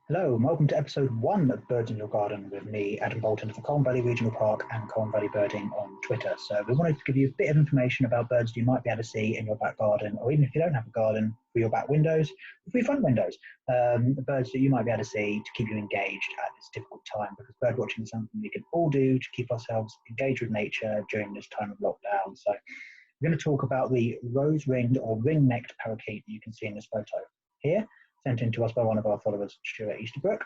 Hello and welcome to episode 1 of Birds in Your Garden with me, Adam Bolton of the Colne Valley Regional Park and Colne Valley Birding on Twitter. So we wanted to give you a bit of information about birds you might be able to see in your back garden, or even if you don't have a garden, for your back windows, for your front windows. The birds that you might be able to see to keep you engaged at this difficult time, because bird watching is something we can all do to keep ourselves engaged with nature during this time of lockdown. So we're going to talk about the rose-ringed or ring-necked parakeet that you can see in this photo here, sent in to us by one of our followers, Stuart Easterbrook.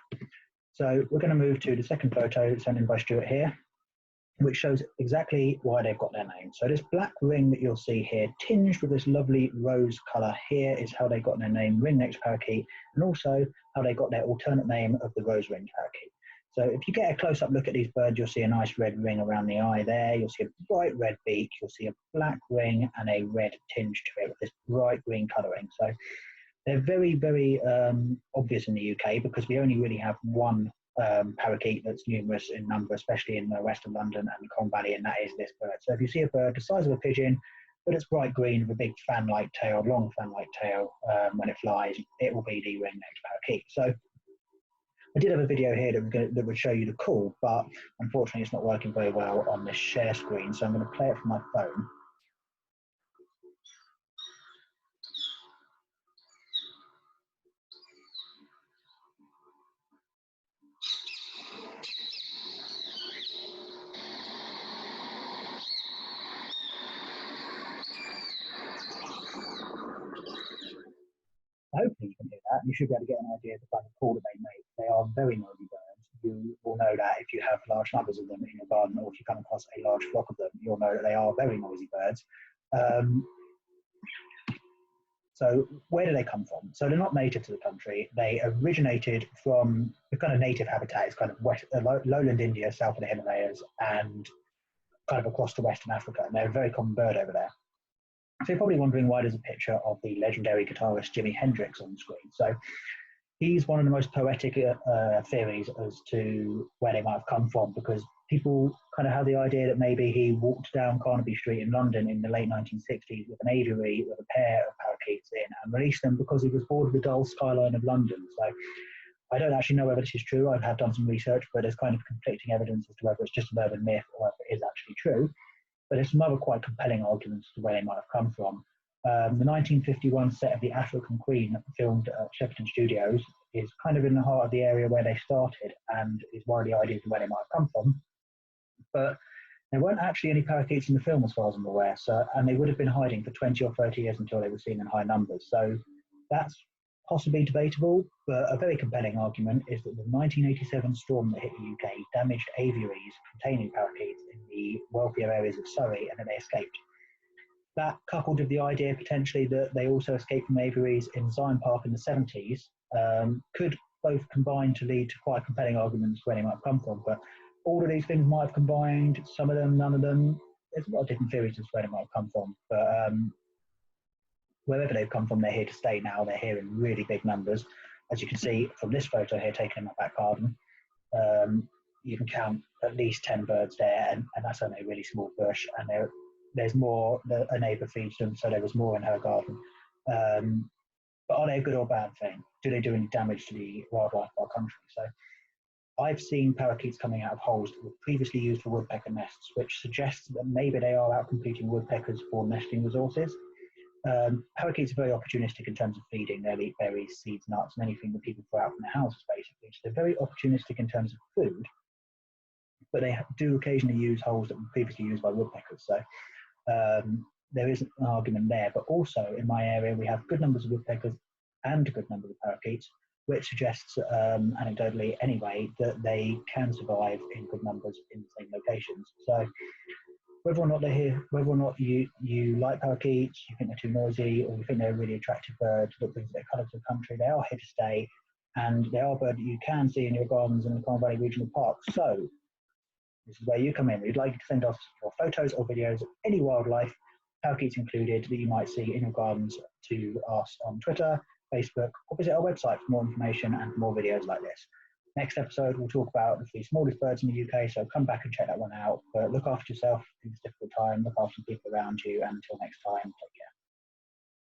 So we're going to move to the second photo sent in by Stuart here, which shows exactly why they've got their name. So this black ring that you'll see here, tinged with this lovely rose colour here, is how they got their name, ring-necked parakeet, and also how they got their alternate name of the rose-ringed parakeet. So if you get a close-up look at these birds, you'll see a nice red ring around the eye there. You'll see a bright red beak. You'll see a black ring and a red tinge to it with this bright green colouring. So they're very, very obvious in the UK because we only really have one parakeet that's numerous in number, especially in the west of London and the Colne Valley, and that is this bird. So if you see a bird the size of a pigeon, but it's bright green with a big fan-like tail, long fan-like tail, when it flies, it will be the ring-necked parakeet. So I did have a video here that would show you the call, but unfortunately it's not working very well on this share screen, so I'm going to play it from my phone. Hopefully you can hear that. You should be able to get an idea of the kind of call that they make. They are very noisy birds. You will know that if you have large numbers of them in your garden, or if you come across a large flock of them, you'll know that they are very noisy birds. So where do they come from? So they're not native to the country. They originated from the kind of native habitat is kind of lowland India, south of the Himalayas, and kind of across to Western Africa. And they're a very common bird over there. So you're probably wondering why there's a picture of the legendary guitarist Jimi Hendrix on the screen. So he's one of the most poetic theories as to where they might have come from, because people kind of have the idea that maybe he walked down Carnaby Street in London in the late 1960s with an aviary with a pair of parakeets in and released them because he was bored of the dull skyline of London. So I don't actually know whether this is true. I have done some research, but there's kind of conflicting evidence as to whether it's just an urban myth or whether it is actually true. But there's some other quite compelling arguments to where they might have come from. The 1951 set of The African Queen, filmed at Shepperton Studios, is kind of in the heart of the area where they started and is one of the ideas of where they might have come from. But there weren't actually any parakeets in the film as far as I'm aware, and they would have been hiding for 20 or 30 years until they were seen in high numbers. So that's possibly debatable, but a very compelling argument is that the 1987 storm that hit the UK damaged aviaries containing parakeets in the wealthier areas of Surrey, and then they escaped. That, coupled with the idea potentially that they also escaped from aviaries in Zion Park in the 70s, could both combine to lead to quite compelling arguments where they might have come from. But all of these things might have combined, some of them, none of them. There's a lot of different theories as to where they might have come from. But wherever they've come from, they're here to stay now. They're here in really big numbers. As you can see from this photo here taken in my back garden, you can count at least 10 birds there, and that's only a really small bush, and there's more that a neighbour feeds them, so there was more in her garden. But are they a good or bad thing? Do they do any damage to the wildlife of our country? So I've seen parakeets coming out of holes that were previously used for woodpecker nests, which suggests that maybe they are out competing woodpeckers for nesting resources. Parakeets are very opportunistic in terms of feeding. They'll eat berries, seeds, nuts, and anything that people throw out from their houses, basically. So they're very opportunistic in terms of food, but they do occasionally use holes that were previously used by woodpeckers. So there is an argument there. But also in my area, we have good numbers of woodpeckers and a good number of parakeets, which suggests, anecdotally anyway, that they can survive in good numbers in the same locations. So whether or not they're here, whether or not you like parakeets, you think they're too noisy, or you think they're a really attractive bird that brings their colour to the country, they are here to stay, and they are a bird that you can see in your gardens in the Colne Valley Regional Park. So this is where you come in. We'd like you to send us your photos or videos of any wildlife, parakeets included, that you might see in your gardens to us on Twitter, Facebook, or visit our website for more information and more videos like this. Next episode, we'll talk about the 3 smallest birds in the UK, so come back and check that one out. But look after yourself in this difficult time, look after the people around you, and until next time, take care.